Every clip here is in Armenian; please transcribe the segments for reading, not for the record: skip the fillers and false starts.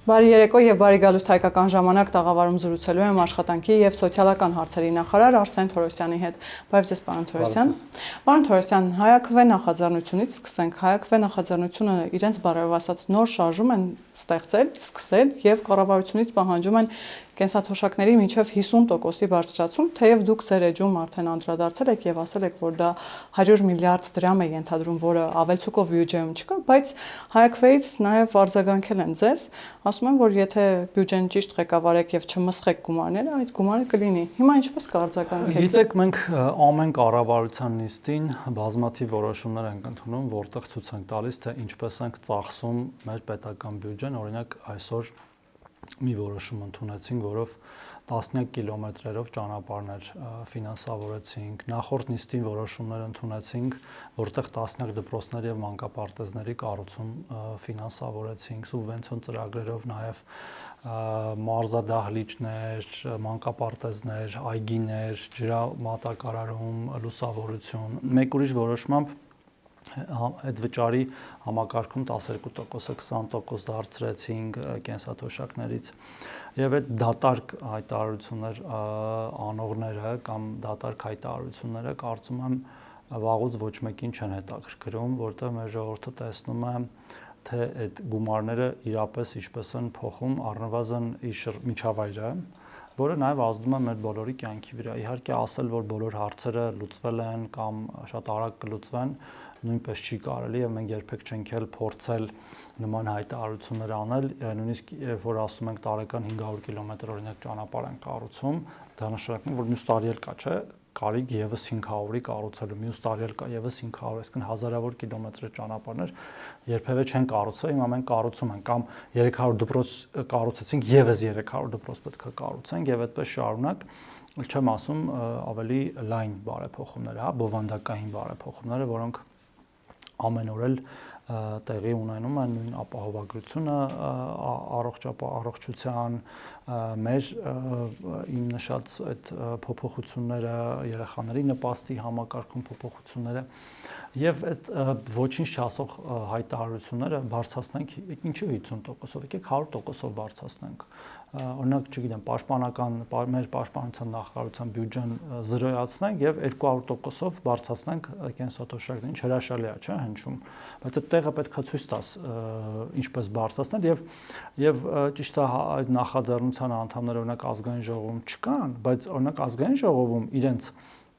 Բարի երեկո եւ բարի գալուստ հայկական ժամանակ տաղավարում զրուցելու եմ աշխատանքի եւ սոցիալական հարցերի նախարար Արսեն Թորոսյանի հետ։ Բարև ձեզ, պարոն Թորոսյան։ Պարոն Թորոսյան, հայաքվե նախաձեռնությունից սկսենք։ Հայաքվե նախաձեռնությունը իրենց բառերով ասած նոր շարժում են սկսել եւ կառավարությունից պահանջում են կենսաթոշակների մինչև 50%-ի բարձրացում, թեև դուք ձեր էջում արդեն անդրադարձել եք եւ ասել եք, որ դա 100 միլիարդ դրամ է ենթադրում, որը ավելցուկով բյուջեում չկա, բայց հայաքվեից նաեւ արձագանքել են ձեզ, ասում են, որ եթե բյուջեն ճիշտ ղեկավարեք եւ չմսխեք գումարները, այդ գումարը կլինի։ Հիմա ինչպես կարձագանքեք։ Գիտեք, մենք ամեն կառավարության նիստին բազմաթիվ որոշումներ ենք ընդունում, որտեղ ցույց ենք տալիս, թե ինչպես ենք ծախսում մեր պետական բյուջեն, օրինակ այսօր մի որոշում ընդունեցինք, որով տասնյակ կիլոմետրերով ճանապարհներ ֆինանսավորեցինք, նախորդ նիստին որոշումներ ընդունեցինք, որտեղ տասնյակ դպրոցների եւ մանկապարտեզների կառուցում ֆինանսավորեցինք, սուբվենցիոն ծրագրերով նաեւ մարզադահլիճներ, մանկապարտեզներ, այգիներ, ջրամատակարարում, լուսավորություն, մեկ ուրիշ որոշմամբ այդ վճարի համակարգում 12%-ը 20% դարձրեցինք կենսաթոշակներից եւ այդ դատարկ հայտարարություններ անողները կամ դատարկ հայտարարությունները կարծում եմ վաղուց ոչ մեկին չեն հետաքրքրում, որտեղ մեր ժողովուրդը տեսնում է թե այդ գումարները իրապես ինչպես են փոխում առնվազն միջավայրը, որը նաև ազդում է մեր բոլորի կյանքի վրա։ Իհարկե ասել, որ բոլոր հարցերը լուծվել են կամ շատ արագ կլուծվեն, նույնպես չի կարելի եւ մենք երբեք չենք էլ փորձել նման հայտարարություններ անել, նույնիսկ երբ որ ասում ենք տարեկան 500 կիլոմետր օրինակ ճանապարհ են կառուցում, դա նշանակում է, որ մյուս տարի էլ կա, չէ՞, կարիք եւս 500-ի կառուցելու, մյուս տարի էլ կա եւս 500, այսինքն հազարավոր կիլոմետրի ճանապարհներ երբևէ չեն կառուցվել, հիմա մենք կառուցում ենք կամ 300 դպրոց կառուցեցինք, եւս 300 դպրոց պետք է կառուցենք եւ այդպես շարունակ, չեմ ասում ավելի լայն բարեփոխումներ, հա, բովանդակային բարեփոխումները, որոնք ամեն օր էլ տեղի ունենում են նույն ապահովագրությունը առողջության, մեր իմ նշած այդ փոփոխությունները, երեխաների նպաստի համակարգում փոփոխությունները եւ այդ ոչինչ չասող հայտարարությունները բարձրացնենք, ինչու 50%-ով, եկեք 100%-ով բարձրացնենք։ Օրինակ, չգիտեմ, մեր պաշտպանության նախարարության բյուջեն զրոյացնենք եւ 200%-ով բարձրացնենք կենսաթոշակներին, հրաշալի է, չէ՞, հնչում, բայց այդ տեղը պետք է ցույց տաս ինչպես բարձրացնել եւ ճիշտ է այդ նախաձեռնության անդամները օրինակ ազգային ժողովում չկան, բայց օրինակ ազգային ժողովում իրենց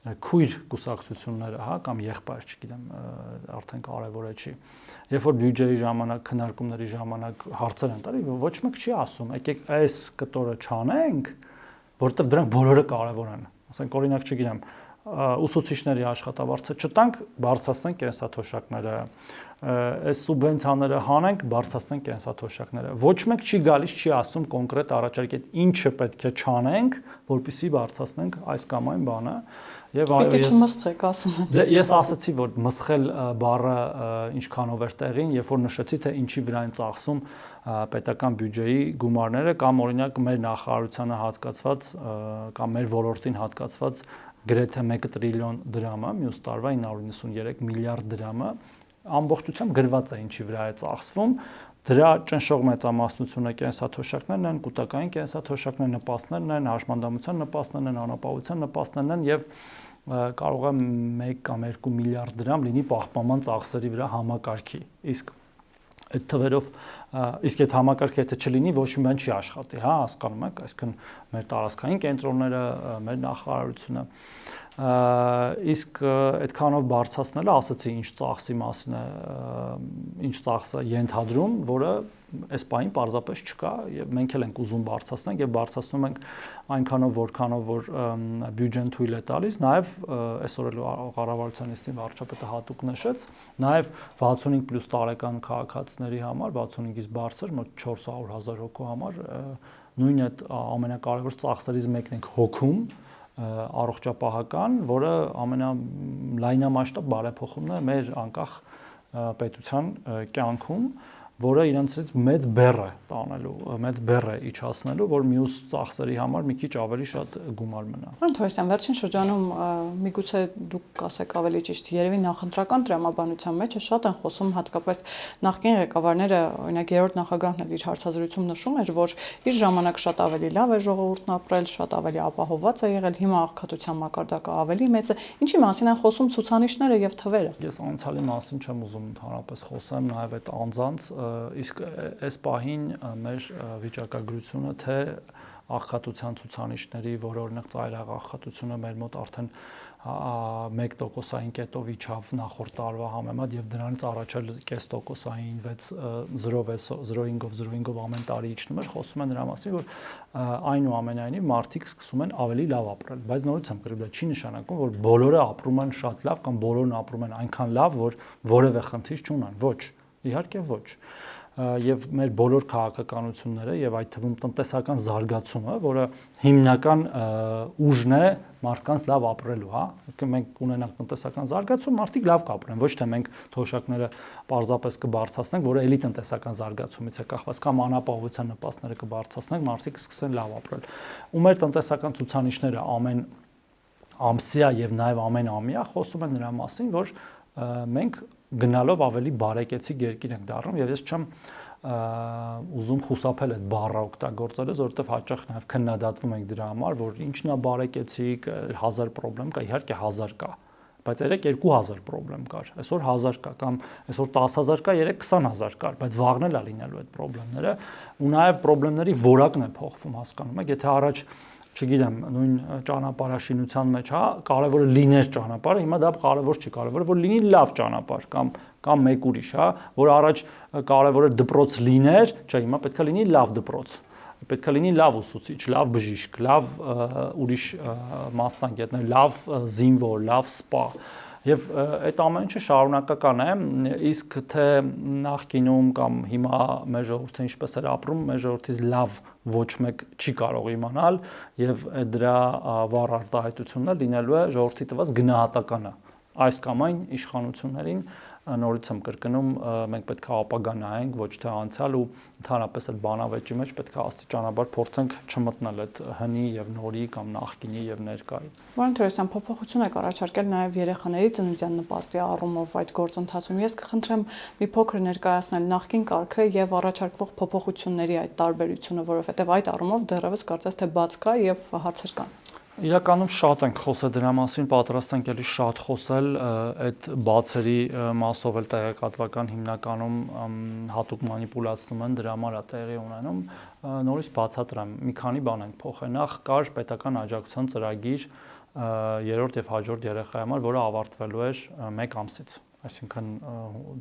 քույր կուսակցությունները, հա, կամ եղբայր, չգիտեմ, արդեն կարևոր է չի։ Երբ որ բյուջեի ժամանակ, քննարկումների ժամանակ հարցեր են տալի, ոչ մեկ չի ասում, եկեք այս կտորը չանենք, որովհետև դրանք բոլորը կարևոր են։ Ասենք օրինակ, չգիտեմ, ուսուցիչների աշխատավարձը չտանք, բարձրացնենք կենսաթոշակները, այս սուբվենցիաները հանենք, բարձրացնենք կենսաթոշակները։ Ոչ մեկ չի գալիս, չի ասում կոնկրետ առաջարկ այդ ինչը պետք է չանենք, որպեսզի բարձրացնենք այս կամ այն բանը։ Եվ այո, չմսխեք, ասում են։ Ես ասացի, որ մսխել բառը ինչքանով էր տեղին, երբ որ նշեցի, թե ինչի վրա են ծախսում պետական բյուջեի գումարները կամ օրինակ մեր նախարարությանը հատկացված կամ մեր ոլորտին հատկացված գրեթե 1 տրիլիոն դրամը, մյուս տարվա 993 միլիարդ դրամը ամբողջությամբ գրված է ինչի վրա է ծախսվում, դրա ճնշող մեծամասնությունը կենսաթոշակներն են, կൂട്ടակային կենսաթոշակներ, նպաստներն են, հաշմանդամության նպաստներն են, անապահովության նպաստներն են եւ կարող է 1 կամ 2 միլիարդ դրամ լինի պահպանման ծախսերի վրա համակարգի։ Իսկ այդ թվերով իսկ այդ համակարգը եթե չլինի, ոչ մի բան չի աշխատի, հա, հասկանում եք, այսինքն մեր տարածքային կենտրոնները, մեր նախարարությունը իսկ այդքանով բարձրացնելը, ասացի, ինչ ծախսի մասին է, ինչ ծախսը ենթադրում, որը այս պահին պարզապես չկա եւ մենք էլ ենք ուզում բարձրացնել եւ բարձրացնում ենք այնքանով որքանով որ բյուջեն թույլ է տալիս, նաեւ այսօր էլ կառավարության նիստին վարչապետը հատուկ նշեց, նաեւ 65+ տարեկան քաղաքացիների համար 65-ից բարձր մոտ 400,000 հոգու համար նույն այդ ամենակարևոր ծախսերից մեկն ենք հոգում առողջապահական, որը ամենալայնամասշտաբ բարեփոխումն է մեր անկախ պետության կյանքում որը իրենցից մեծ բեռ է տանելու, մեծ բեռ է իջացնելու, որ մյուս ծախսերի համար մի քիչ ավելի շատ գումար մնա։ Պարոն Թորոսյան, վերջին շրջանում միգուցե դուք կասեք ավելի ճիշտ, երևի նախընտրական տրամաբանության մեջ շատ են խոսում, հատկապես նախկին ղեկավարները, օրինակ երրորդ նախագահն էլ իր հարցազրույցում նշում էր, որ իր ժամանակ շատ ավելի լավ է ժողովուրդն ապրել, շատ ավելի ապահովված է եղել, հիմա աղքատության մակարդակը ավելի մեծ է։ Ինչի մասին են խոսում ցուցանիշները եւ թվերը։ Ես անցյալի մասին չեմ ուզում ընդհանրապես խոսեմ, նաև այդ անձանց, իսկ այս պահին մեր վիճակագրությունը թե աղքատության ցուցանիշների, որ օրինակ ծայրահեղ աղքատությունը մեր մոտ արդեն 1%-ային կետով իջավ նախորդ տարվա համեմատ եւ դրանից առաջ էլ 0.5%-ային 0.5-ով ամեն տարի իջնում էր, խոսում են նրա մասին, որ այնուամենայնիվ մարդիկ սկսում են ավելի լավ ապրել, բայց նորից եմ գրել, դա չի նշանակում, որ բոլորը ապրում են շատ լավ կամ բոլորն ապրում են այնքան լավ, որ որևէ խնդիր չունեն, ոչ, իհարկե ոչ։ Եվ մեր բոլոր քաղաքականությունները եւ այդ թվում տնտեսական զարգացումը, որը հիմնական ուժն է մարդկանց լավ ապրելու, հա, մենք ունենանք տնտեսական զարգացում, մարդիկ լավ կապրեն, ոչ թե մենք թոշակները պարզապես կբարձրացնենք, որը էլի տնտեսական զարգացումից է կախված, կամ անապահովության նպաստները կբարձրացնենք, մարդիկ սկսեն լավ ապրել։ Ու մեր տնտեսական ցուցանիշները ամեն ամսյա եւ նաեւ ամեն ամյա խոսում են նրա մասին, որ մենք գնալով ավելի բարեկեցիկ երկիր ենք դառնում եւ ես չեմ ուզում խուսափել այդ բառը օգտագործելուց, որովհետեւ հաճախ նաեւ քննադատվում ենք դրա համար, որ ինչն է բարեկեցիկ, 1000 խնդրեմ կա, իհարկե 1000 կա, բայց երեք 2000 խնդրեմ կար, այսօր 1000 կա կամ այսօր 10000 կա, երեք 20000 կար, բայց վաղն էլ է լինելու այդ խնդիրները ու նաեւ խնդիրների որակն է փոխվում, հասկանում եք, եթե առաջ չգիտեմ, նույն ճանապարհաշինության մեջ, հա, կարևորը լիներ ճանապարհը, հիմա դա կարևոր չի, կարևորը որ լինի լավ ճանապարհ կամ մեկ ուրիշ, հա, որ առաջ կարևորը դպրոց լիներ, չէ, հիմա պետք է լինի լավ դպրոց, պետք է լինի լավ ուսուցիչ, լավ բժիշկ, լավ ուրիշ մասնագետներ, լավ զինվոր, լավ սպա։ Եվ այդ ամեն ինչը շարունակական է, իսկ թե նախկինում կամ հիմա մեր ժողովուրդը ինչպես էր ապրում, մեր ժողովրդից լավ ոչ մեկ չի կարող իմանալ եւ դրա վառ արտահայտությունն է լինելու է ժողովրդի տված գնահատականը այս կամ այն իշխանություններին նորից եմ կրկնում մենք պետք է ապագա նայենք ոչ թե անցյալ ու ընդհանրապես այդ բանավեճի մեջ պետք է աստիճանաբար փորձենք չմտնել այդ հնի եւ նորի կամ նախկինի եւ ներկայի։ Պարոն Թորոսյան, փոփոխություն եք առաջարկել նաեւ երեխաների ծննդյան նպաստի առումով այդ գործընթացում։ Ես կխնդրեմ մի փոքր ներկայացնել նախկին կարգը եւ առաջարկվող փոփոխությունների այդ տարբերությունը, որովհետեւ այդ առումով դեռևս կարծես թե բաց կա եւ հարցեր կան։ Իրականում շատ ենք խոսել դրա մասին, պատրաստ ենք էլի շատ խոսել այդ բացերի մասով էլ տեղեկատվական հիմնականում հատուկ մանիպուլացնում են դրա համար է տեղի ունենում, նորից բացատրեմ, մի քանի բան ենք փոխել, նախ կար պետական աջակցության ծրագիր երրորդ եւ հաջորդ երեխայի համար, որը ավարտվելու էր 1 ամսից, այսինքն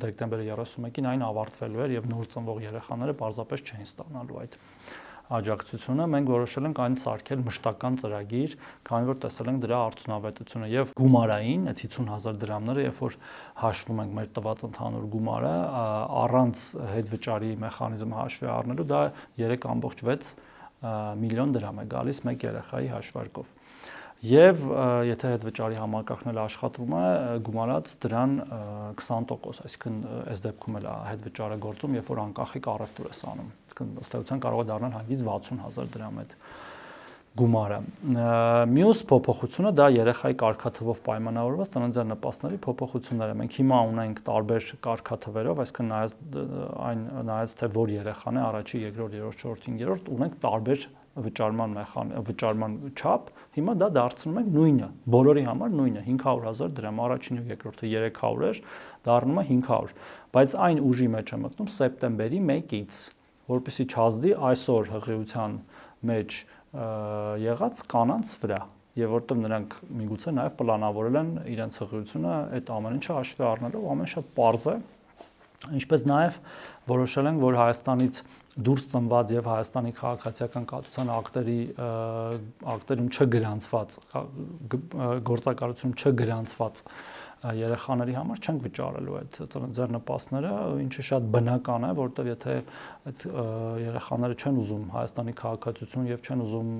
դեկտեմբերի 31-ին այն ավարտվելու էր եւ նոր ծնվող երեխաները պարզապես չէին ստանալու այդ աջակցությունը, մենք որոշել ենք այն սարքել մշտական ծրագիր, քանի որ տեսել ենք դրա արդյունավետությունը եւ գումարային, այդ 50000 դրամները, երբ որ հաշվում ենք մեր տված ընդհանուր գումարը, առանց հետվճարի մեխանիզմը հաշվի առնելու, դա 3.6 միլիոն դրամ է գալիս մեկ երեխայի հաշվարկով։ Եվ եթե հետվճարի համակարգն աշխատվում է, գումարած դրան 20%, այսինքն այս դեպքում էլ հետվճարը գործում, երբ որ անկախիկ առևտուր ես անում։ Ըստ էության կարող է դառնալ հանգիստ 60000 դրամ այդ գումարը։ Մյուս փոփոխությունը դա երեխայի կարգաթվով պայմանավորված ծննդյան նպաստների փոփոխություններ է։ Մենք հիմա ունենք տարբեր կարգաթվերով, այսինքն նայած թե որ երեխան է, առաջի, երկրորդ, երրորդ, չորրորդ, հինգերորդ, ունենք տարբեր վճարման չափ, հիմա դա դարձնում ենք նույնը, բոլորի համար նույնը, 500,000 դրամ, առաջինը ու երկրորդը 300 էր, դառնում է 500, բայց այն ուժի մեջ է մտնում սեպտեմբերի 1-ից, որպեսզի չազդի այսօր հղիության մեջ եղած կանանց վրա, եւ որտեղ նրանք միգուցե նաեւ պլանավորել են իրենց հղիությունը այդ ամեն ինչը հաշվի առնելով, ամեն շատ պարզ է, ինչպես նաեւ որոշել ենք, որ Հայաստանից դուրս ծնված եւ Հայաստանի քաղաքացիական կաթության ակտերում չգրանցված գործակալությունում չգրանցված երեխաների համար չենք վճարելու այդ ձեռնպաստները, ինչը շատ բնական է, որովհետև եթե այդ երեխաները չեն ուզում Հայաստանի քաղաքացիություն եւ չեն ուզում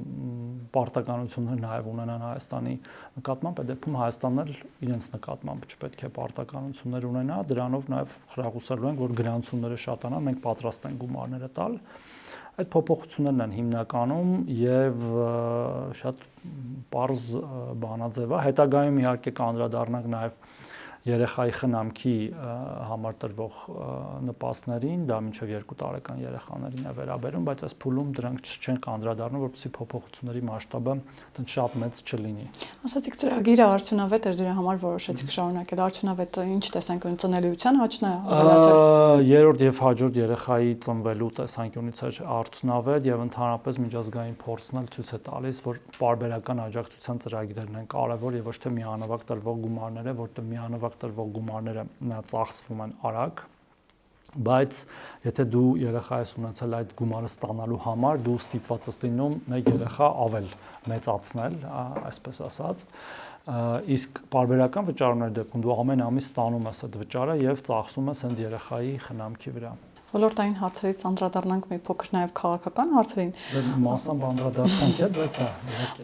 պարտականություններ նաեւ ունենան Հայաստանի նկատմամբ, այդ դեպքում Հայաստանն էլ իրենց նկատմամբ չպետք է պարտականություններ ունենա, դրանով նաեւ խրախուսելու են, որ գրանցումները շատանան, մենք պատրաստ ենք գումարները տալ։ Այդ փոփոխություններն են հիմնականում եւ շատ պարզ բանաձև է։ Հետագայում իհարկե կանդրադառնանք նաեւ երեխայի խնամքի համար տրվող նպաստներին, դա մինչև 2 տարեկան երեխաներին է վերաբերում, բայց այս փուլում դրանք չեն կանդրադառնում, որպեսզի փոփոխությունների մասշտաբը շատ մեծ չլինի։ Ասացիք ծրագիրը արդյունավետ էր, դրա համար որոշեցիք շարունակել։ Արդյունավետը ինչ տեսանկյունից ծնելիության աճն է ավելացել։ Երրորդ եւ հաջորդ երեխայի ծնվելու տեսանկյունից էր արդյունավետ եւ ընդհանրապես միջազգային փորձն էլ ցույց է տալիս, որ պարբերական աջակցության ծրագրերն են կարեւոր եւ ոչ թե միանավակ տրվող գումարները, որտեղ միանավակ տրվող գումարները ծախսվում են արագ, բայց եթե դու երեխա ես ունեցել այդ գումարը ստանալու համար, դու ստիպված ես լինում մեկ երեխա ավել մեծացնել, այսպես ասած, իսկ պարբերական վճարումների դեպքում դու ամեն ամիս ստանում ես այդ վճարը եւ ծախսում ես հենց երեխայի խնամքի վրա։ Ոլորտային հարցերից անդրադառնանք մի փոքր նաև քաղաքական հարցերին։ Մասամբ անդրադարձանք, բայց հա։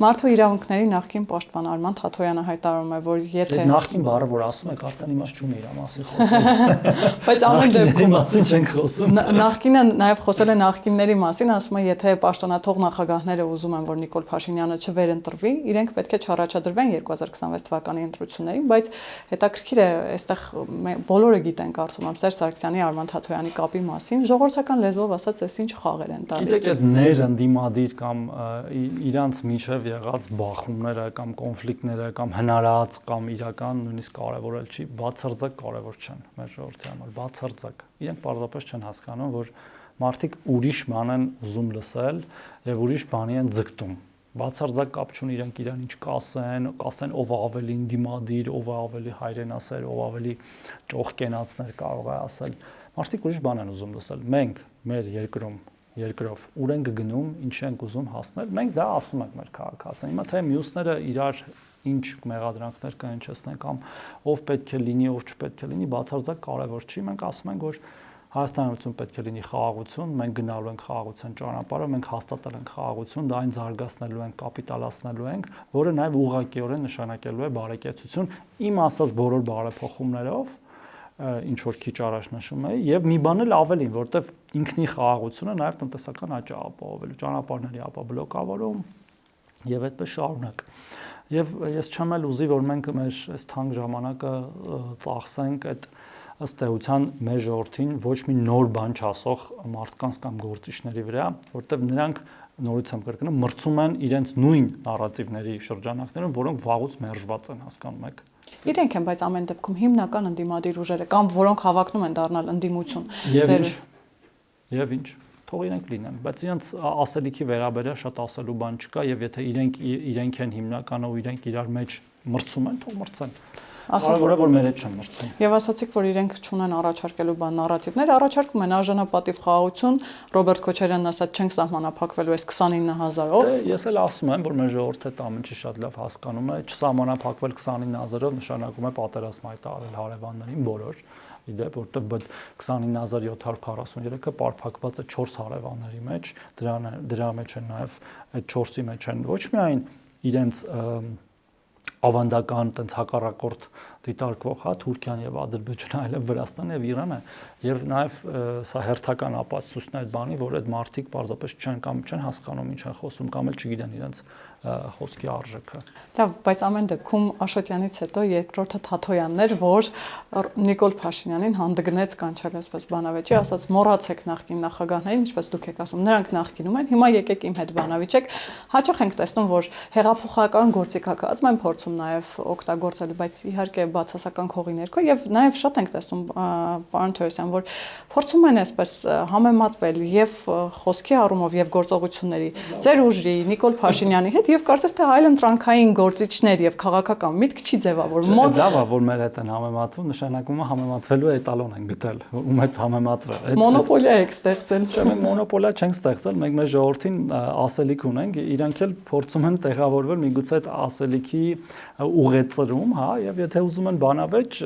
Մարդու իրավունքների նախկին պաշտպան Արման Թաթոյանը հայտարարում է, որ եթե նախկին բառը որ ասում եք, արդեն իմաստ չունի իր մասին խոսել։ Բայց ամեն դեպքում մասին չենք խոսում։ Նախկինը նաև խոսել է նախկինների մասին, ասում է, եթե պաշտոնաթող նախագահները ուզում են, որ Նիկոլ Փաշինյանը չվերընտրվի, իրենք պետք է չառաջադրվեն 2026 թվականի ընտրություններին, բայց հետաքրքիր է, այստեղ բոլորը գիտեն, կարծում եմ, Սերժ Սարգսյանի Արման Թաթոյանի կապի մասին, ժողովրդական լեզվով ասած, այս ինչ խաղեր են տալիս։ Գիտեք, այդ ներընդդիմադիր կամ իրանց միջև եղած բախումները կամ կոնֆլիկտները կամ հնարած կամ իրական նույնիսկ կարևորել չի, բացարձակ կարևոր չեն մեր ժողովրդի համար, բացարձակ։ Իրենք պարզապես չեն հասկանում, որ մարդիկ ուրիշ բան են ուզում լսել եւ ուրիշ բանի են ձգտում։ Բացարձակ կապ չունի իրենք իրան ինչ կասեն ով ավելի ընդդիմադիր, ով ավելի հայրենասեր, ով ավելի ճոխկենացներ կարող է ասել։ Մարդիկ ուրիշ բան են ուզում լսել։ Մենք մեր երկրով ուր ենք գնում, ինչ ենք ուզում հասնել, մենք դա ասում ենք մեր քաղաքացիներին։ Հիմա թե մյուսները իրար ինչ մեղադրանքներ կհնչեցնեն կամ ով պետք է լինի, ով չպետք է լինի, բացարձակ կարևոր չի։ Մենք ասում ենք, որ Հայաստանում պետք է լինի խաղաղություն, մենք գնալու ենք խաղաղության ճանապարհով, մենք հաստատել ենք խաղաղություն, դա այն զարգացնելու ենք, կապիտալացնելու ենք, որը նաև ուղղակիորեն նշանակելու է բարեկեցություն, իմ ասած բոլոր բարեփոխումներով, ինչ որ քիչ առաջ նշում էի, եւ մի բան էլ ավելին, որտեվ ինքնի խաղաղությունը նաև տնտեսական աճ ապահովելու, ճանապարհների ապաբլոկավորում եւ այդպես շարունակ։ Եվ ես չեմ էլ ուզի, որ մենք մեր այս թանկ ժամանակը ծախսենք այդ ըստ էության մեր ժողովրդին ոչ մի նոր բան չասող մարդկանց կամ գործիչների վրա, որտեղ նրանք նորից եմ կրկնում, մրցում են իրենց նույն նարատիվների շրջանակներում, որոնք վաղուց մերժված են, հասկանում եք։ Իրենք են, բայց ամեն դեպքում հիմնական ընդդիմադիր ուժերը կամ որոնք հավակնում են դառնալ ընդդիմություն։ Եվ ինչ, թող իրենք լինեն, բայց իրենց ասելիքի վերաբերյալ շատ ասելու բան չկա, եւ եթե իրենք են հիմնականը ու իրենք իրար մեջ մրցում են, թող մրցեն։ Կարևորը որ մեր հետ չեն մրցում։ Եվ ասացիք, որ իրենք չունեն առաջարկելու բան նարատիվներ, առաջարկում են արժանապատիվ խաղաղություն, Ռոբերտ Քոչարյանն ասաց, չենք սահմանափակվելու այս 29000-ով։ Ես էլ ասում եմ, որ մեր ժողովուրդը դա ամեն ինչ շատ լավ հասկանում է, չսահմանափակվել 29000-ով նշանակում է պատերազմ հայտարարել հարևաններին բոլոր, իդեպ որտեղ 29743-ը պարփակված է 4 հարևանների մեջ, դրա մեջ են նաև այդ 4-ի մեջ են ոչ միայն իրենց ավանդական տենց հակառակորդ դիտարկվող, հա, Թուրքիան եւ Ադրբեջանը, այլև Վրաստանը եւ Իրանը, եւ նաեւ սա հերթական ապացույցն է այդ բանի, որ այդ մարդիկ պարզապես չեն հասկանում ինչ են խոսում կամ էլ չգիտեն իրենց խոսքի արժեքը։ Լավ, բայց ամեն դեպքում Աշոտյանից հետո երկրորդը Թաթոյանն էր, որ Նիկոլ Փաշինյանին հանդգնեց կանչել այսպես բանավեճի, ասաց մոռացեք նախկին նախագահներին, ինչպես դուք եք ասում, նրանք նախկինում են, հիմա եկեք իմ հետ բանավիճեք։ Հաճախ ենք տեսնում, որ հեղափոխական գործիքակազմ են փորձում նաև օգտագործել, բայց իհարկե բացասական քողի ներքո եւ նաև շատ ենք տեսնում պարոն Թորոսյան, որ փորձում են այսպես համեմատվել եւ խոսքի առումով եւ գործողությունների ձեր ուժի Նիկոլ Փաշինյանի հետ եւ կարծես թե այլ ընտրանքային գործիչներ եւ քաղաքական միտք չի ձևավորվում։ Լավ է, որ մեր հետ են համեմատվում, նշանակում է համեմատվելու էտալոն են գտել, ում հետ համեմատվել։ Մոնոպոլիա եք ստեղծել։ Չէ, մենք մոնոպոլիա չենք ստեղծել, մենք մեր ժողովրդին ասելիք ունենք, իրանք էլ փորձում են տեղավորվել միգուցե այդ ասելիքի ուղեծրում, հա, եւ եթե ուզում ուզում են բանավեճ,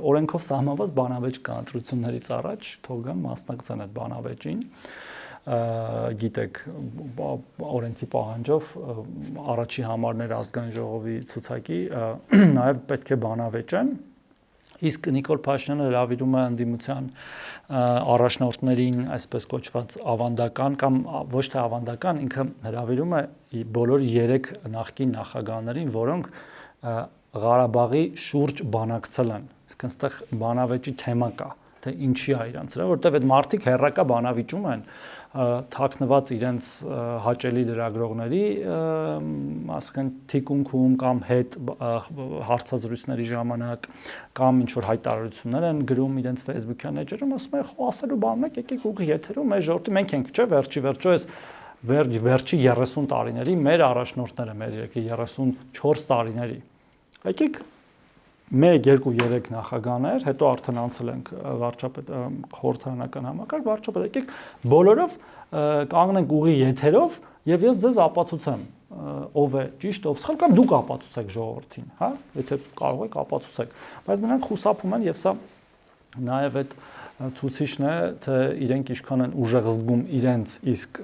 օրենքով սահմանված բանավեճ կա ընտրություններից առաջ, թող գան մասնակցեն այդ բանավեճին։ Գիտեք, օրենքի պահանջով առաջի համարներ ազգային ժողովի ցուցակի նաև պետք է բանավեճեն։ Իսկ Նիկոլ Փաշինյանը հրավիրում է ընդդիմության առաջնորդներին, այսպես կոչված ավանդական կամ ոչ թե ավանդական, ինքը հրավիրում է բոլոր 3 նախկին նախագահներին, որոնք Ղարաբաղի շուրջ բանակցել են։ Իսկ այստեղ բանավեճի թեմա կա, թե ինչի է իրանց վրա, որտեղ այդ մարդիկ հերրակա բանավիճում են, թաքնված իրենց հաճելի լրագրողների, ասենք թիկունքում կամ հետ հարցազրույցների ժամանակ կամ ինչ որ հայտարարություններ են գրում իրենց Facebook-յան էջերում, ասում են, ասելու բան մեկ, եկեք ուղիղ եթերում մեր ժողովրդի մենք ենք, չէ՞, վերջի այս վերջի 30 տարիների մեր առաջնորդները, մեր 34 տարիների։ Եկեք 1, 2, 3 նախագահներ, հետո արդեն անցել ենք վարչապետ խորհրդարանական համակարգ, վարչապետ, եկեք բոլորով կանգնենք ուղի եթերով եւ ես ձեզ ապացուցեմ ով է ճիշտ, ով սխալ, կամ դուք ապացուցեք ժողովրդին, հա, եթե կարող եք ապացուցեք։ Բայց նրանք խուսափում են եւ սա նաեւ այդ ցուցիչն է, թե իրենք ինչքան են ուժեղ զգում իրենց, իսկ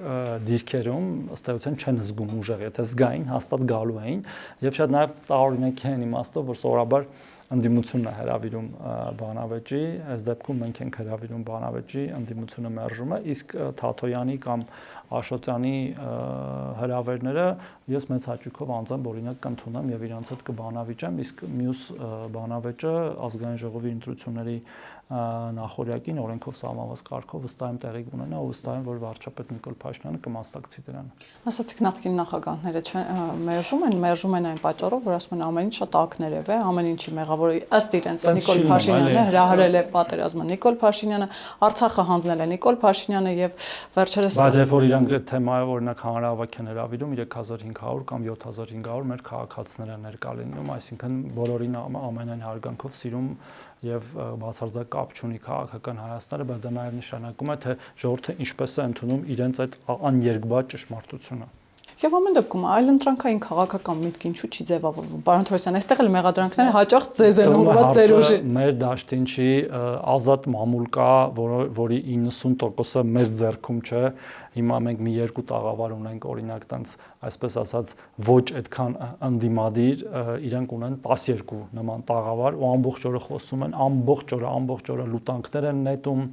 դիրքերում ըստ էության չեն զգում ուժեղ, եթե զգային, հաստատ գալու էին եւ շատ նաեւ տարօրինակ են իմաստով, որ սովորաբար ընդդիմությունն է հրավիրում բանավեճի, այս դեպքում մենք ենք հրավիրում բանավեճի, ընդդիմությունը մերժում է, իսկ Թաթոյանի կամ Աշոտյանի հրավերները ես մեծ հաճույքով անձամբ օրինակ կընդունեմ եւ իրանց հետ կբանավիճեմ, իսկ մյուս բանավեճը ազգային ժողովի ընտրությունների նախորյակին օրենքով սահմանված կարգով վստահ եմ տեղի կունենա ու վստահ եմ, որ վարչապետ Նիկոլ Փաշինյանը կմասնակցի դրան։ Ասացիք նախկին նախագահները մերժում են այն պատճառով, որ ասում են ամեն ինչ շատ ակներև է, ամեն ինչի մեղավորը ըստ իրենց Նիկոլ Փաշինյանն է, հրահրել է պատերազմը Նիկոլ Փաշինյանը, Արցախը հանձնել է Նիկոլ Փաշինյանը եւ վերջերս բայց երբ որ իրանք այդ թեմայով օրինակ հանրահավաք են հրավիրում 3500 կամ 7500 մեր քաղաքացիներ են ներկա լինում, այսինքն բոլորին ամենայն հարգանքով սիրում եւ բացարձակ կապ չունի քաղաքական Հայաստանը, բայց դա նաեւ նշանակում է, թե ժողովուրդը ինչպես է ընդունում իրենց այդ աներկբա ճշմարտությունը։ Եվ ամեն դեպքում այլընտրանքային քաղաքական միտք ինչու չի ձևավորվում։ Պարոն Թորոսյան, այստեղ էլ մեղադրանքները հաճախ ձեզ են ուղղված ձեր ուժի։ Մեր դաշտին չի ազատ մամուլ կա, որի 90%-ը մեր ձեռքում չէ։ Հիմա մենք մի 2 տաղավար ունենք, օրինակ, տենց այսպես ասած ոչ այդքան ընդդիմադիր, իրանք ունեն 12 նման տաղավար ու ամբողջ օրը խոսում են, ամբողջ օրը լուտանքներ են նետում,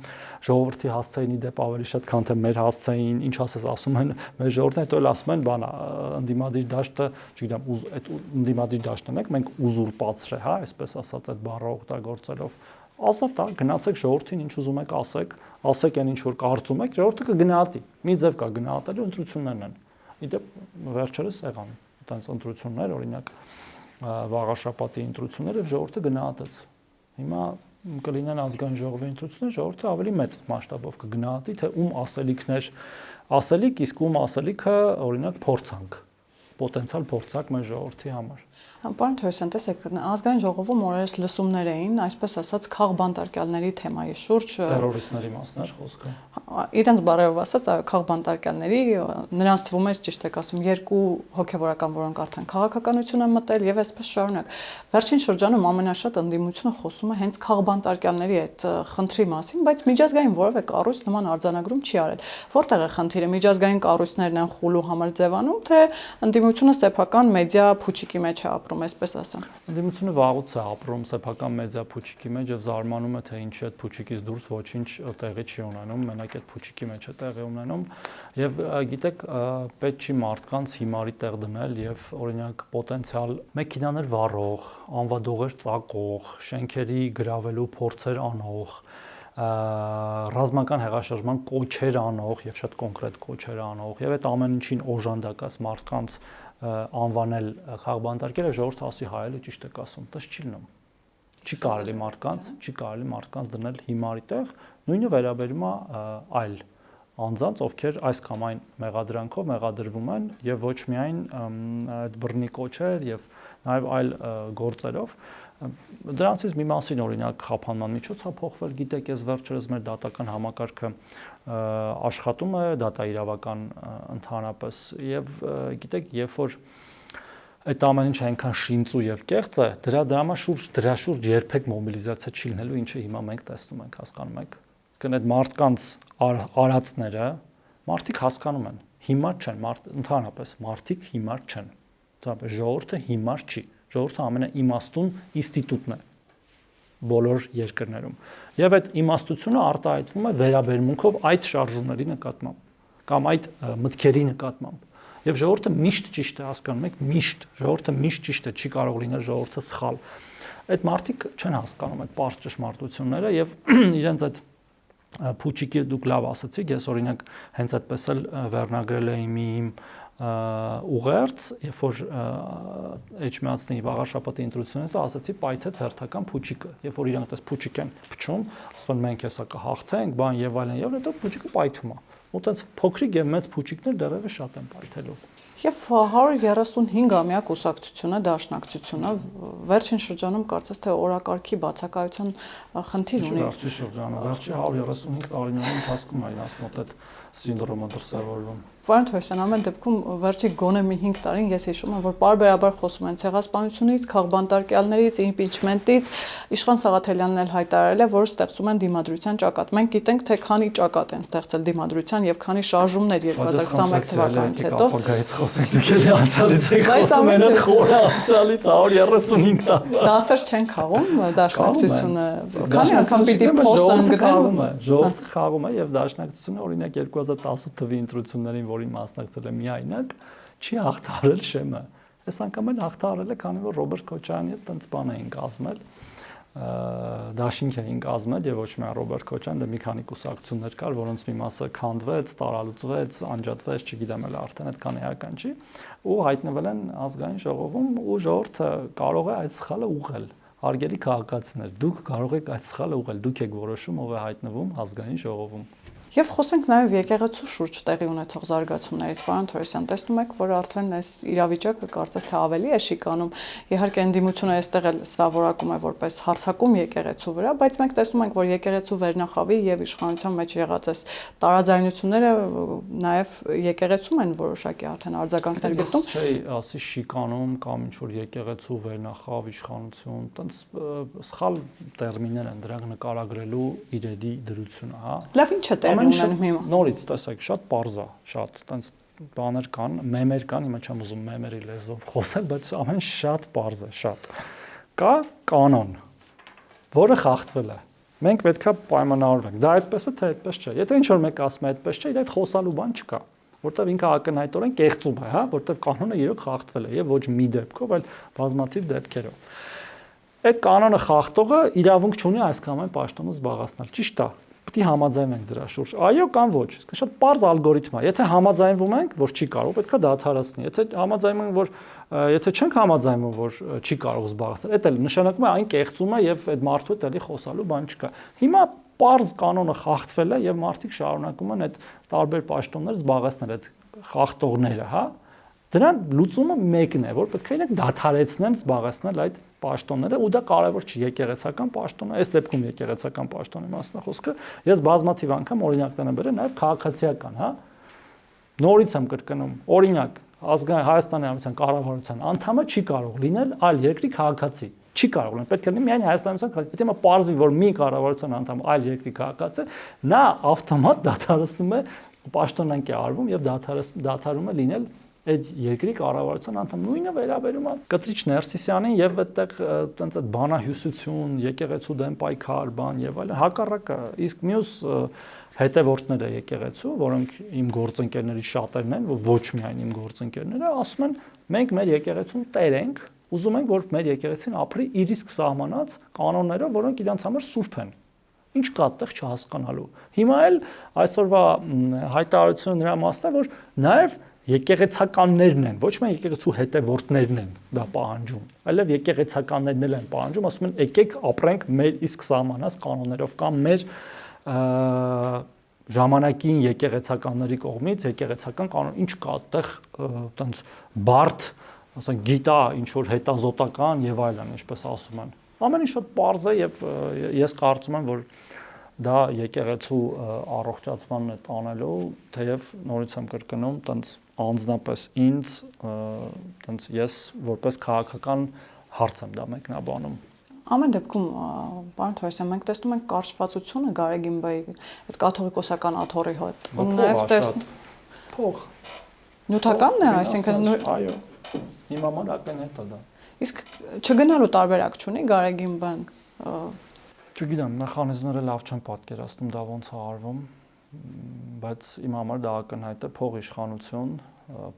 ժողովրդի հասցեինի դեպ ավելի շատ, քան թե մեր հասցեին, ինչ ասես ասում են մեր ժողովրդին, հետո էլ ասում են, բան ընդդիմադիր դաշտը, չգիտեմ, այդ ընդդիմադիր դաշտն ենք, մենք ուզուրպացրե, հա, այսպես ասած այդ բառը օգտագործելով։ Ասած դա գնացեք ժողովրդին ինչ ուզում եք ասեք այն ինչ որ կարծում եք, ժողովուրդը կգնահատի։ Մի ձև կա գնահատելու ընտրություններն են։ Իդեպ վերջերս եղան այդպես ընտրություններ, օրինակ Վաղաշապատի ընտրությունները եւ ժողովուրդը գնահատեց։ Հիմա կլինեն ազգային ժողովի ընտրություններ, ժողովուրդը ավելի մեծ մասշտաբով կգնահատի, թե ում ասելիք, իսկ ում ասելիքը օրինակ փորձանք, պոտենցիալ փորձակ մեր ժողովրդի համար։ Պարոն Թորոսյան, տեսեք, ազգային ժողովում օրերս լսումներ էին, այսպես ասած, քաղբանտարկյալների թեմայի շուրջ, տերորիստների մասն էր խոսքը։ Իրենց բառերով ասած, քաղբանտարկյալների, նրանց թվում էր, ճիշտ եք ասում, 2 հոգևորական, որոնք արդեն քաղաքականություն են մտել եւ այսպես շարունակ։ Վերջին շրջանում ամենաշատ ընդդիմությունը խոսում է հենց քաղբանտարկյալների այդ խնդրի մասին, բայց միջազգային որևէ կառույց նման արձանագրում չի արել։ Որտեղ է խնդիրը, միջազգային կառույցներն են խուլու համար ձևանում, թե ընդդիմությունը սեփական մեդիա փուչիկի մեջ է ապրում, այսպես ասեմ։ Ընդդիմությունը վաղուց է ապրում սեփական մեդիա փուչիկի մեջ եւ զարմանում է, թե ինչի այդ փուչիկից դուրս ոչինչ տեղի չի ունենում, մենակ այդ փուչիկի մեջ է տեղի ունենում եւ գիտեք, պետք չի մարդկանց հիմարի տեղ դնել եւ օրինակ պոտենցիալ մեքենաներ վառող, անվադողեր ծակող, շենքերի գրավելու փորձեր անող, ռազմական հեղաշրջման կոչեր անող եւ շատ կոնկրետ կոչեր անող եւ այդ ամեն ինչին օժանդակած մարդկանց անվանել քաղբանտարկելը ժողովուրդը ասի հայելը ճիշտ եք ասում, դա չի լինում։ Չի կարելի մարդկանց դնել հիմարի տեղ, նույնը վերաբերում է այլ անձանց, ովքեր այս կամ այն մեղադրանքով մեղադրվում են եւ ոչ միայն այդ բռնի կոչեր եւ նաեւ այլ գործերով։ Դրանցից մի մասին օրինակ խափանման միջոց է փոխվել, գիտեք, ես վերջերս մեր դատական համակարգը աշխատում է, դատաիրավական ընդհանրապես եւ գիտեք, երբ որ այդ ամեն ինչ այնքան շինծու եւ կեղծ է, դրա շուրջ երբեք մոբիլիզացիա չի լինելու, ինչը հիմա մենք տեսնում ենք, հասկանում եք։ Իսկ այդ մարդկանց արածները մարդիկ հասկանում են, հիմար չեն, ընդհանրապես մարդիկ հիմար չեն։ Ընդհանրապես ժողովուրդը հիմար չի։ Ժողովուրդը ամենաիմաստուն ինստիտուտն է բոլոր երկրներում։ Եվ այդ իմաստությունը արտահայտվում է վերաբերմունքով այդ շարժումների նկատմամբ կամ այդ մտքերի նկատմամբ։ Եվ ժողովուրդը միշտ ճիշտ է, հասկանում եք, միշտ, ժողովուրդը միշտ ճիշտ է, չի կարող լինել ժողովուրդը սխալ։ Այդ մարդիկ չեն հասկանում այդ պարզ ճշմարտությունները եւ իրենց այդ փուչիկի դուք լավ ասացիք, ես օրինակ հենց այդպես էլ վերնագրել էի մի ուղերձ, երբ որ Էջմիածնի վաղ շաբաթի ընտրությունից ասացի պայթեց հերթական փուչիկը, երբ որ իրանք այդպես փուչիկ են փչում, ասում են մենք հեսա կհաղթենք, բան եւ այլն, եւ հետո փուչիկը պայթում է։ Ու տենց փոքրիկ եւ մեծ փուչիկներ դեռևս շատ են պայթելու։ Եվ 135-ամյա կուսակցությունը, դաշնակցությունը վերջին շրջանում կարծես թե օրակարգի բացակայության խնդիր ունի։ Վերջին շրջանը, վերջի 135 տարիների ընթացքում է իրաց մոտ այդ սինդրոմը դրսևորվում։ Պարոն Թորոսյան, ամեն դեպքում վերջի գոնե մի 5 տարին ես հիշում եմ, որ պարբերաբար խոսում են ցեղասպանությունից, քաղբանտարկյալներից, իմպիչմենտից, Իշխան Սաղաթելյանն էլ հայտարարել է, որ ստեղծում են դիմադրության ճակատ։ Մենք գիտենք, թե քանի ճակատ են ստեղծել դիմադրության եւ քանի շարժումներ 2021 թվականից հետո։ Ապագայից խոսենք, դուք էլի անցյալից եք խոսում, այն խորը անցյալից 135 տարի։ Դասեր չեն խաղում դաշնակցությունը։ Քանի անգամ պիտի փոստան գտնեն։ Ժողովուրդը խաղում է եւ դաշնակցությունը օրինակ 2018 թվականի ընտրություններին, որին մասնակցել է միայնակ, չի հաղթահարել շեմը։ Այս անգամ էլ հաղթահարել է, քանի որ Ռոբերտ Քոչարյանի հետ տենց բան էին կազմել, դաշինք էին կազմել եւ ոչ միայն Ռոբերտ Քոչարյան, դա մի քանի կուսակցություններ կար, որոնց մի մասը քանդվեց, տարալուծվեց, անջատվեց, չգիտեմ էլ արդեն այդքան էական չի, ու հայտնվել են ազգային ժողովում ու ժողովուրդը կարող է այդ սխալը ուղղել։ Հարգելի քաղաքացիներ, դուք կարող եք այդ սխալը ուղղել, դուք եք որոշում ով է հայտնվում ազգային ժողովում։ Եվ խոսենք նաև եկեղեցու շուրջ տեղի ունեցող զարգացումներից, պարոն Թորոսյան, տեսնում եք, որ արդեն այս իրավիճակը կարծես թե ավելի է շիկանում։ Իհարկե ընդդիմությունը այստեղ էլ սա որակում է որպես հարձակում եկեղեցու վրա, բայց մենք տեսնում ենք, որ եկեղեցու վերնախավի եւ իշխանության մեջ եղած այս տարաձայնությունները նաև եկեղեցում են որոշակի արդեն արձագանքներ գտնում։ Չէ, ասի շիկանում կամ ինչ որ եկեղեցու վերնախավ իշխանություն, տենց սխալ տերմիններ են դրանք նկարագրելու իրերի դրությունը, հա։ Լավ, ինչ է տերմին Նորից տեսեք, շատ պարզ է, շատ տենց բաներ կան, մեմեր կան, հիմա չեմ ուզում մեմերի լեզվով խոսել, բայց ամեն շատ պարզ է, շատ։ Կա կանոն, որը խախտվել է։ Մենք պետքա պայմանավորվենք։ Դա այդպես է, թե այդպես չէ։ Եթե ինչ որ մեկ ասում է այդպես չէ, այդ խոսալու բան չկա, որտեվ ինքը ակնհայտորեն կեղծում է, հա, որտեվ կանոնը իրոք խախտվել է եւ ոչ մի դեպքով, այլ բազմաթիվ դեպքերով։ Այդ կանոնը խախտողը իրավունք չունի այս կամ այն պաշտոնը զբաղեցնել։ Ճիշտ է։ Պետք է համաձայնվենք դրա շուրջ։ Այո կամ ոչ։ Իսկ շատ པարզ ալգորիթմ է։ Եթե համաձայնվում ենք, որ չի կարող, պետք է դադարեցնի։ Եթե համաձայնվում ենք, որ եթե չենք համաձայնվում, որ չի կարող զբաղեցնել, դա էլ նշանակում է այն կեղծում է եւ այդ մարդու հետ էլի խոսալու բան չկա։ Հիմա པարզ կանոնը խախտվել է եւ մարդիկ շարունակում են այդ տարբեր պաշտոններ զբաղեցնել, այդ խախտողները, հա։ Դրան լուծումը մեկն է, որ պետք է իրենք դադարեցնեն զբաղեցնել այդ պաշտոնները, ու դա կարևոր չի եկեղեցական պաշտոնը, այս դեպքում եկեղեցական պաշտոնի մասն է խոսքը, ես բազմաթիվ անգամ օրինակներ եմ բերել, նաև քաղաքացիական, հա։ Նորից եմ կրկնում, օրինակ, ազգային Հայաստանի Հանրապետության կառավարության անդամը չի կարող լինել այլ երկրի քաղաքացի, չի կարող լինել, պետք է լինի միայն Հայաստանի Հանրապետության, եթե մա պարզվի, որ մի կառավարության անդամ այլ երկրի քաղաքացի, նա ավտոմատ դադարեցնում է պաշտոնանք է արվում եւ դադարում է լինել այդ երկրի կառավարության անդամ։ Նույնը վերաբերում է Կտրիչ Ներսիսյանին եւ այդտեղ տենց այդ բանահյուսություն, եկեղեցու դեմ պայքար, բան եւ այլն, հակառակը, իսկ մյուս հետևորդները եկեղեցու, որոնք իմ գործընկերներից շատերն են, ոչ միայն իմ գործընկերները, ասում են մենք մեր եկեղեցուն տեր ենք, ուզում ենք որ մեր եկեղեցին ապրի իր իսկ սահմանած կանոններով, որոնք իրենց համար սուրբ են։ Ինչ կա այդտեղ չհասկանալու։ Հիմա էլ այսօրվա հայտարարությունը նրա մասն է, որ նաեւ եկեղեցականներն են, ոչ միայն եկեղեցու հետևորդներն են դա պահանջում, այլև եկեղեցականներն էլ են պահանջում, ասում են եկեք ապրենք մեր իսկ սահմանած կանոններով կամ մեր ժամանակին եկեղեցականների կողմից եկեղեցական կանոն, ինչ կա այդտեղ տենց բարդ, ասենք գիտա ինչ որ հետազոտական եւ այլն, ինչպես ասում են։ Ամեն ինչ շատ պարզ է եւ ես կարծում եմ, որ դա եկեղեցու առողջացմանն է տանելու, թեև նորից եմ կրկնում, տենց անձնապես ինձ տենց ես որպես քաղաքական հարց եմ դա մեկնաբանում։ Ամեն դեպքում, պարոն Թորոսյան, մենք տեսնում ենք կարճվածությունը Գարեգինբայի այդ կաթողիկոսական աթոռի հետ։ Ու նաև փող նյութականն է, այսինքն այո, իմ համար ակնհայտ է դա։ Իսկ չգնալու տարբերակ չունի Գարեգինբան։ Չգիտեմ, մեխանիզմները լավ չեմ պատկերացնում դա ոնց է արվում, բայց իմ համար դա ակնհայտ է փող իշխանություն,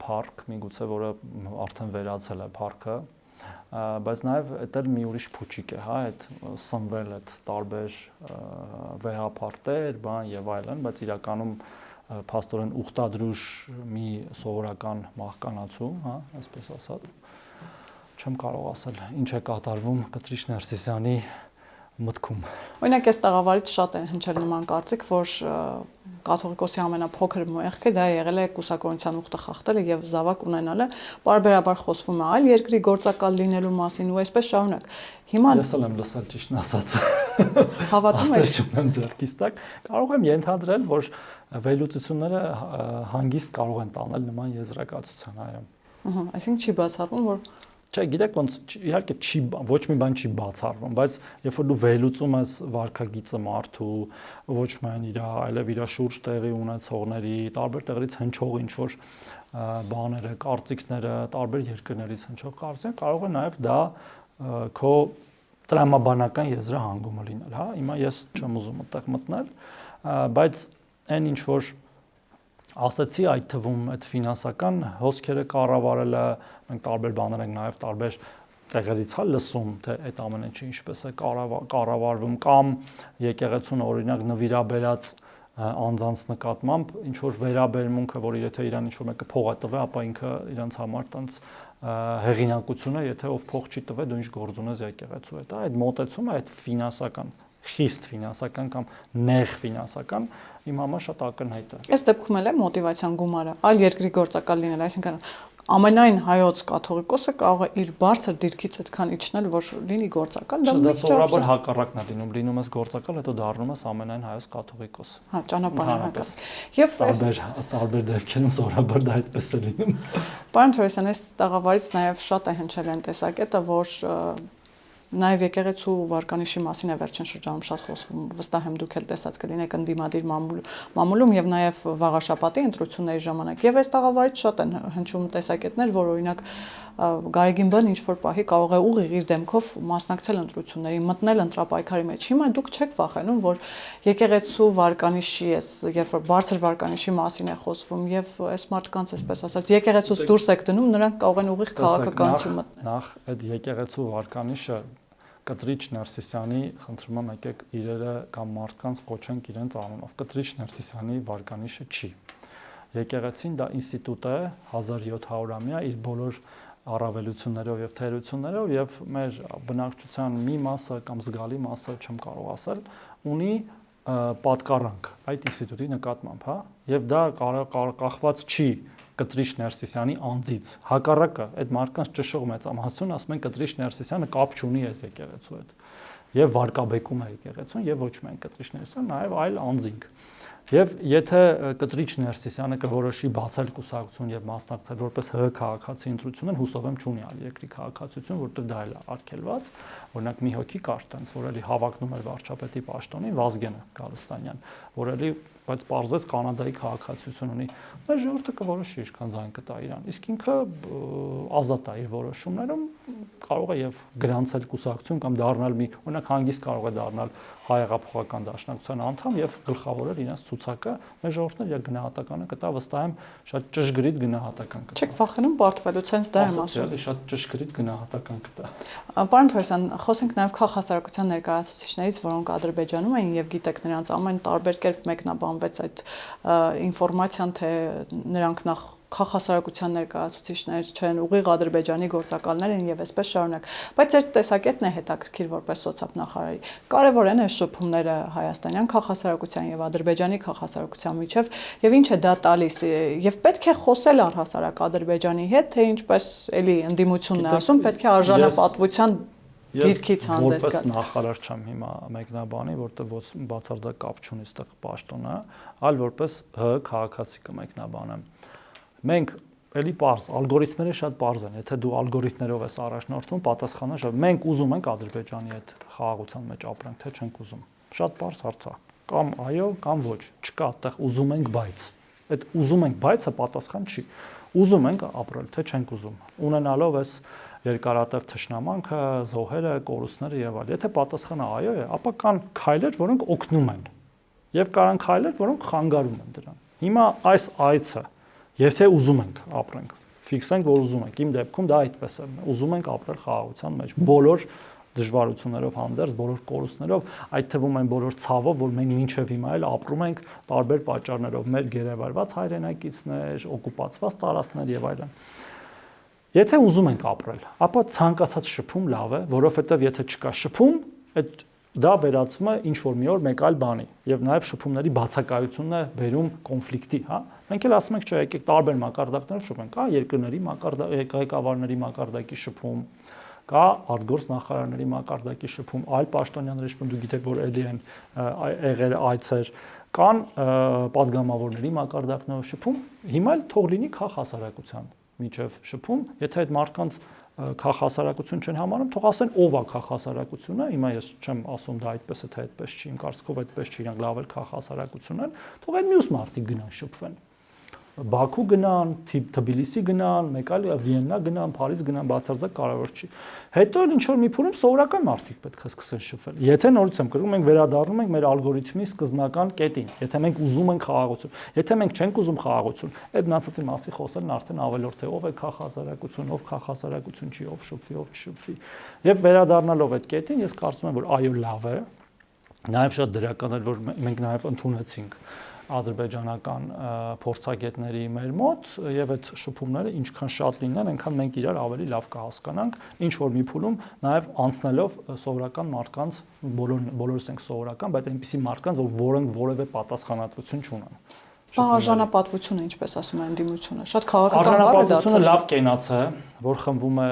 փառք, միգուցե որը արդեն վերացել է փառքը, բայց նաև դա էլ մի ուրիշ փուչիկ է, հա, այդ սնվել այդ տարբեր վեհապարտեր, բան եւ այլն, բայց իրականում փաստորեն ուխտադրուժ մի սովորական մահկանացու, հա, այսպես ասած, չեմ կարող ասել ինչ է կատարվում Կտրիչ Ներսիսյանի մտքում։ Օրինակ այս տաղավարից շատ է հնչել նման կարծիք, որ կաթողիկոսի ամենափոքր մեղքը դա եղել է կուսակրոնության ուխտը խախտելը եւ զավակ ունենալը, բարբերաբար խոսվում է այլ երկրի գործակալ լինելու մասին ու այսպես շարունակ։ Հիմա ես էլ եմ լսել ճիշտն ասած։ Հավատում եք։ Աստղ ձեռքից տակ կարող եմ ենթադրել, որ վերլուծությունները հանգիստ կարող են տանել նման եզրակացության, այո։ Այսինքն չի բացառվում, որ Չէ, գիտեք ոնց իհարկե չի ոչ մի բան չի բացառվում, բայց երբ որ դու վերլուծում ես վարքագիծը մարդու, ոչ միայն իր այլև իր շուրջ տեղի ունեցողների, տարբեր տեղերից հնչող ինչ որ բաները, կարծիքները, տարբեր երկրներից հնչող կարծիքները, կարող է նաև դա քո տրամաբանական եզրահանգումը լինել, հա։ Հիմա ես չեմ ուզում այդտեղ մտնել, բայց այն ինչ որ ասացի այդ թվում այդ ֆինանսական հոսքերը կառավարելը մենք տարբեր բաներ ենք նաև տարբեր տեղերից հա լսում թե այդ ամենը ինչպես է կառավարվում կամ եկեղեցուն օրինակ նվիրաբերած անձանց նկատմամբ ինչ որ վերաբերմունքը որ եթե իրան ինչ որ մեկը փող է տվել ապա ինքը իրանց համար տենց հեղինակությունը եթե ով փող չի տվել դու ինչ գործ ունես եկեղեցու հետ այդ մոտեցումը այդ ֆինանսական խիստ ֆինանսական կամ նեղ ֆինանսական իմ համար շատ ակնհայտ է։ Այս դեպքում էլ է մոտիվացիան գումարը, այլ երկրի գործակալ լինել, այսինքն ամենայն հայոց կաթողիկոսը կարող է իր բարձր դիրքից այդքան իջնել, որ լինի գործակալ, դա սովորաբար հակառակն է լինում ես գործակալ, հետո դառնում ես ամենայն հայոց կաթողիկոս։ Հա, ճանապարհահատված։ Եվ տարբեր դեպքերում սովորաբար դա այդպես է լինում։ Պարոն Թորոսյան, այս տաղավարից նաև շատ է հնչել այն տեսակետը, որ Նաև եկեղեցու վարկանիշի մասին է վերջին շրջանում շատ խոսվում, վստահ եմ դուք էլ տեսած կլինեք ընդդիմադիր մամուլում եւ նաև վաղաշաբաթի ընտրությունների ժամանակ։ Եվ այս տաղավարից շատ են հնչում տեսակետներ, որ օրինակ Գարեգինբան ինչ որ պահի կարող է ուղիղ իր դեմքով մասնակցել ընտրություններին, մտնել ընտրապայքարի մեջ։ Հիմա դուք չեք վախենում, որ եկեղեցու վարկանիշի էս, երբ որ բարձր վարկանիշի մասին է խոսվում եւ այս մարդկանց այսպես ասած եկեղեցուց դուրս եք դնում, նրանք կարող են ուղիղ քաղաքականություն մտնել։ Նախ այդ եկեղեցու վարկանիշը Կտրիչ Ներսիսյանի, խնդրում եմ եկեք իրերը կամ մարդկանց կոչենք իրենց անունով։ Կտրիչ Ներսիսյանի վարկանիշը չի։ Եկեղեցին դա ինստիտուտ է 1700-ամյա իր բոլոր առավելություններով եւ թերություններով եւ մեր բնակչության մի մասը կամ զգալի մասը չեմ կարող ասել ունի պատկառանք այդ ինստիտուտի նկատմամբ, հա, եւ դա կախված չի Կտրիչ Ներսիսյանի անձից։ Հակառակը, այդ մարդկանց ճշող մեծամասնություն ասում են Կտրիչ Ներսիսյանը կապ չունի այս եկեղեցու հետ։ Եվ վարկաբեկում է եկեղեցուն եւ ոչ միայն Կտրիչ Ներսիսյանը, նաեւ այլ անձինք։ Եվ եթե Կտրիչ Ներսիսյանը կորոշի բացել կուսակցություն եւ մասնակցել որպես ՀՀ քաղաքացի ընտրությունն, հուսով եմ չունի այլ երկրի քաղաքացիություն, որտեղ դա էլ է արգելված։ Օրինակ մի հոգի կար տենց, որ էլի հավակնում էր վարչապետի պաշտոնին Վազգենը Գալստանյան, որ էլի բայց պարզվեց Կանադայի քաղաքացիություն ունի։ Մեր ժողովուրդը կորոշի ինչքան ձայն կտա իրան։ Իսկ ինքը ազատ է իր որոշումներում, կարող է եւ գրանցել կուսակցություն կամ դառնալ մի, օրինակ հանգիստ կարող է դառնալ հայեղափոխական դաշնակցության անդամ եւ գլխավորել իրենց ցուցակը։ Մեր ժողովուրդն իր գնահատականը կտա, վստահ եմ, շատ ճշգրիտ գնահատական կտա։ Չեք վախենում բարթվելուց, հենց դա եմ ասում։ Շատ ճշգրիտ գնահատական կտա։ Պարոն Թորոսյան, խոսենք նաև քաղաքասարակության ներկայացուցիչներից, որոնք Ադրբեջանում էին եւ գիտեք նրանց ամեն տարբեր կերպ մեկնաբանվեց այդ ինֆորմացիան, թե նրանք նախ քաղաքասարակության ներկայացուցիչներ չեն, ուղիղ Ադրբեջանի գործակալներ են եւ այսպես շարունակ։ Բայց այդ տեսակետն է հետաքրքիր որպես սոցիալ-նախարարի։ Կարևոր են այս շփումները հայաստանյան քաղաքասարակության եւ Ադրբեջանի քաղաքասարակության միջեւ եւ ինչ է դա տալիս եւ պետք է խոսել առհասարակ Ադրբեջանի հետ, թե ինչպես էլի ընդդիմությունն է ասում, պետք է արժանապատվության դիրքից հանդես գալ։ Որպես նախարար չեմ հիմա մեկնաբանի, որտեղ բացարձակ կապ չունի այդտեղ պաշտոնը, այլ որպես ՀՀ քաղաքացի կմեկնաբանեմ։ Մենք էլի պարզ, ալգորիթմները շատ պարզ են։ Եթե դու ալգորիթմներով ես առաջնորդվում, պատասխանը շատ մենք ուզում ենք Ադրբեջանի հետ խաղաղության մեջ ապրենք, թե չենք ուզում։ Շատ պարզ հարց է։ Կամ այո, կամ ոչ։ Չկա այդտեղ ուզում ենք, բայց։ Այդ ուզում ենք, բայցը պատասխան չի։ Ուզում ենք ապրել, թե չենք ուզում։ Ունենալով այս երկարատև թշնամանքը, զոհերը, կորուստները եւ այլ։ Եթե պատասխանը այո է, ապա կան քայլեր, որոնք օգնում են։ Եվ կարան քայլեր, որոնք խանգարում են դրան։ Հիմա այս այցը, եթե ուզում ենք ապրենք, ֆիքսենք, որ ուզում ենք, իմ դեպքում դա այդպես է։ Ուզում ենք ապրել խաղաղության մեջ, բոլոր դժվարություններով հանդերձ, բոլոր կորուստներով, այդ թվում են բոլոր ցավով, որ մենք մինչև հիմա էլ ապրում ենք տարբեր պատճառներով, մեր գերեվարված հայրենակիցներ, օկուպացված տարածքներ եւ այլն։ Եթե ուզում ենք ապրել, ապա ցանկացած շփում լավ է, որովհետեւ եթե չկա շփում, այդ դա վերածվում է ինչ որ մի օր մեկ այլ բանի եւ նաեւ շփումների բացակայությունն է բերում կոնֆլիկտի, հա։ Մենք էլ ասում ենք, չէ, եկեք տարբեր մակարդակներ շփենք, հա, երկրների ղեկավարների մակարդակի շփում, կա արտգործ նախարարների մակարդակի շփում, այլ պաշտոնյաների շփում, դու գիտեք, որ էլի են եղել այցեր, կան падգամավորների մակարդակներով շփում, հիմա էլ թող լինի քաղ հասարակության միջև շփում, եթե այդ մարդկանց քաղ հասարակություն չեն համարում, թող ասեն ով է քաղ հասարակությունը, հիմա ես չեմ ասում դա այդպես է, թե այդպես չի, իմ կարծիքով այդպես չի, իրանք լավ էլ քաղ հասարակություն են, թող այդ մյուս մարդիկ գնան շփվեն։ Բաքու գնան, Թբիլիսի գնան, մեկ այլ Վիեննա գնան, Փարիզ գնան, բացարձակ կարևոր չի։ Հետո էլ ինչ որ մի փուլում սովորական մարդիկ պետք է սկսեն շփվել։ Եթե նորից եմ կրում, մենք վերադառնում ենք մեր ալգորիթմի սկզբնական կետին։ Եթե մենք ուզում ենք խաղաղություն, եթե մենք չենք ուզում խաղաղություն, այդ մնացածի մասի խոսելն արդեն ավելորդ է, ով է քաղ հասարակություն, ով քաղ հասարակություն չի, ով շփվի, ով չշփվի։ Եվ վերադառնալով այդ կետին, ես կարծում եմ, որ այո, լավ է։ Նաև շատ դրական է, որ մենք նաև ընդունեցինք ադրբեջանական փորձագետների մեր մոտ եւ այդ շփումները ինչքան շատ լինեն, այնքան մենք իրար ավելի լավ կհասկանանք, ինչ որ մի փուլում նաեւ անցնելով սովորական մարդկանց բոլորս ենք սովորական, բայց այնպիսի մարդկանց, որոնք որևէ պատասխանատվություն չունեն։ Արժանապատվությունը, ինչպես ասում են ընդդիմությունը, շատ քաղաքական բառ է դարձել։ Արժանապատվությունը լավ կենաց է, որ խմբվում է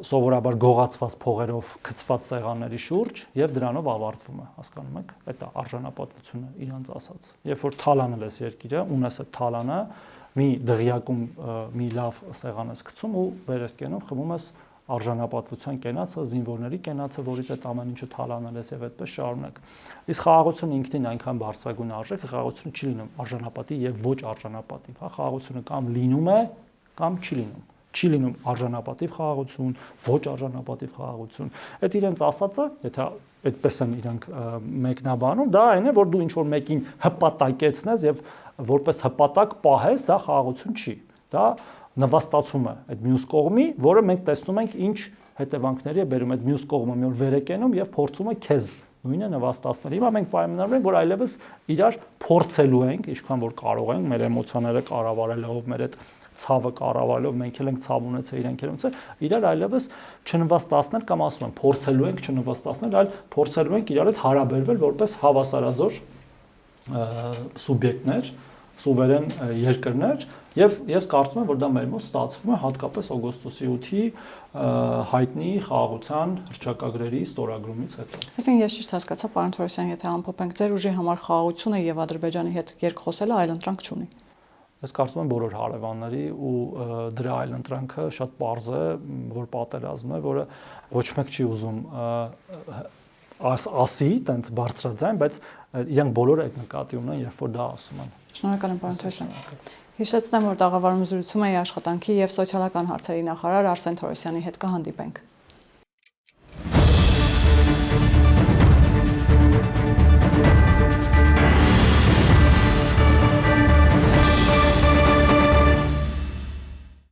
սովորաբար գողացված փողերով գծված սեղանների շուրջ եւ դրանով ավարտվում է, հասկանում եք։ Այդ է արժանապատվությունը իրանց ասած։ Երբ որ թալանել ես երկիրը, ունես այդ թալանը, մի դղյակում մի լավ սեղան ես գցում ու վեր ես կենում, խմում ես արժանապատվության կենացը, զինվորների կենացը, որից այդ ամեն ինչը թալանել ես եւ այդպես շարունակ։ Իսկ խաղաղությունը ինքնին այնքան բարձրագույն արժեք, խաղաղությունը չի լինում արժանապատի եւ ոչ արժանապատիվ, հա, խաղաղությունը կամ լինում է, կամ չի լինում։ Չի լինում արժանապատիվ խաղաղություն, ոչ արժանապատիվ խաղաղություն։ Այդ իրենց ասածը, եթե այդպես են իրանք մեկնաբանում, դա այն է, որ դու ինչ որ մեկին հպատակեցնես եւ որպես հպատակ պահես, դա խաղաղություն չի։ Դա նվաստացում է այդ մյուս կողմի, որը մենք տեսնում ենք ինչ հետևանքների է բերում այդ մյուս կողմը մի օր վեր է կենում եւ փորձում է քեզ նույնը նվաստացնել։ Հիմա մենք պայմանավորվում ենք, որ այլևս իրար փորձելու ենք, ինչքան որ կարող ենք, մեր էմոցիաները կառավարելով, մեր այդ ցավը կառավարելով, մենք էլ ենք ցավ ունեցել, իրենք էլ ունեցել, իրար այլևս չնվաստացնել կամ ասում են փորձելու ենք չնվաստացնել, այլ փորձելու ենք իրար հետ հարաբերվել որպես հավասարազոր սուբյեկտներ, սուվերեն երկրներ եւ ես կարծում եմ, որ դա մեր մոտ ստացվում է հատկապես օգոստոսի 8-ի հայտնի խաղաղության հռչակագրերի ստորագրումից հետո։ Այսինքն ես ճիշտ հասկացա, պարոն Թորոսյան, եթե ամփոփենք, ձեր ուժի համար խաղաղությունը եւ Ադրբեջանի հետ երկխոսելը այլընտրանք չունի։ Ես կարծում եմ բոլոր հարևանների ու դրա այլընտրանքը շատ պարզ է, որ պատերազմն է, որը ոչ մեկ չի ուզում ասի, տենց բարձրաձայն, բայց իրանք բոլորը այդ նկատի ունեն, երբ որ դա ասում են։ Շնորհակալ եմ, պարոն Թորոսյան։ Հիշեցնեմ, որ տաղավարում զրուցում էի աշխատանքի եւ սոցիալական հարցերի նախարար Արսեն Թորոսյանի հետ, կհանդիպենք։